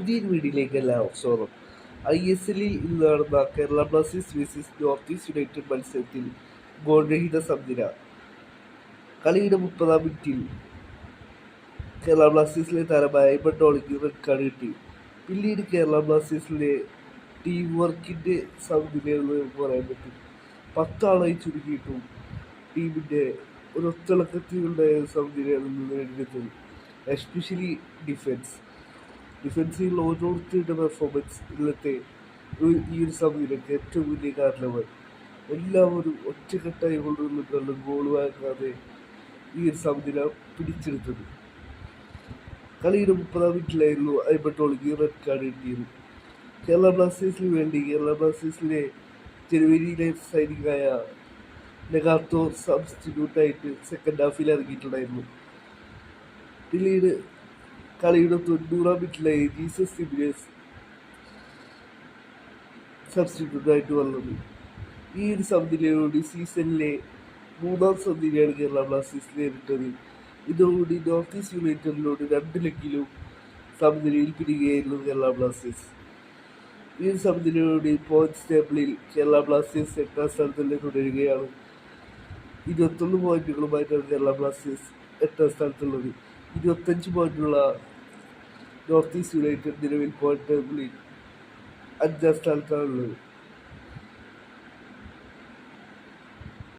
പുതിയൊരു വീഡിയോയിലേക്ക് എല്ലാവർക്കും സ്വാഗതം. ISLൽ ഇന്ന് നടന്ന Kerala Blasters versus north East United മത്സരത്തിൽ ഗോൾ രഹിത സമനില. കളിയുടെ 30-ാം മിനിറ്റിൽ കേരള ബ്ലാസ്റ്റേഴ്സിലെ താരമായ ഐബൺ ടോളിക്ക് റെഡ് കാർഡ് കിട്ടി. പിന്നീട് കേരള ബ്ലാസ്റ്റേഴ്സിലെ ടീം വർക്കിൻ്റെ സമനിലയെന്ന് പറയാൻ പറ്റും. 10 ആളായി ചുരുക്കിയിട്ടും ടീമിൻ്റെ ഒരൊത്തിളക്കത്തിലുള്ള സമനിലയാണ് ഇന്ന് നേടിയെടുത്തത്. എസ്പെഷ്യലി ഡിഫൻസിൽ ഓരോരുത്തരുടെ പെർഫോമൻസ് ഇന്നത്തെ ഈ ഒരു സമനിലയ്ക്ക് ഏറ്റവും വലിയ കാരണമായി. എല്ലാവരും ഒറ്റക്കെട്ടായി കൊണ്ടുവന്നിട്ടുള്ള ഗോൾ വാങ്ങാതെ ഈ ഒരു സമനില പിടിച്ചെടുത്തത്. കളിയുടെ 30-ാം മിനിറ്റിലായിരുന്നു ഐബൺ ടോളിക്ക് റെഡ് കാർഡ് കിട്ടിയത്. കേരള ബ്ലാസ്റ്റേഴ്സിലെ ജനുവരിയിലെ സൈനികമായ നെഗാത്തോ സബ്സ്റ്റിറ്റ്യൂട്ടായിട്ട് സെക്കൻഡ് ഹാഫിൽ ഇറങ്ങിയിട്ടുണ്ടായിരുന്നു. പിന്നീട് കളിയുടെ 90-ാം മിനിറ്റിലായി ജീസസ് സിമിനേഴ്സ് സബ്സ്റ്റിറ്റ്യൂട്ടായിട്ട് വന്നത്. ഈ ഒരു സമനിലയോട് സീസണിലെ 3-ാം സമനിലയാണ് കേരള ബ്ലാസ്റ്റേഴ്സ് നേരിട്ടത്. ഇതോടുകൂടി നോർത്ത് ഈസ്റ്റ് യുണൈറ്റഡിനോട് 2 ലെഗിലും സമനിലയിൽ പിടിക്കുകയായിരുന്നു കേരള ബ്ലാസ്റ്റേഴ്സ്. ഈ ഒരു സമനിലയോടെ പോയിന്റ്സ് ടേബിളിൽ കേരള ബ്ലാസ്റ്റേഴ്സ് 8-ാം സ്ഥാനത്ത് തന്നെ തുടരുകയാണ്. 21 പോയിന്റുകളുമായിട്ടാണ് കേരള ബ്ലാസ്റ്റേഴ്സ് 8-ാം സ്ഥാനത്തുള്ളത്. 25 പോയിന്റുള്ള നോർത്ത് ഈസ്റ്റ് യുണൈറ്റഡ് നിലവിൽ പോയിന്റ് ടേബിളിൽ 5-ാം സ്ഥാനത്താണുള്ളത്.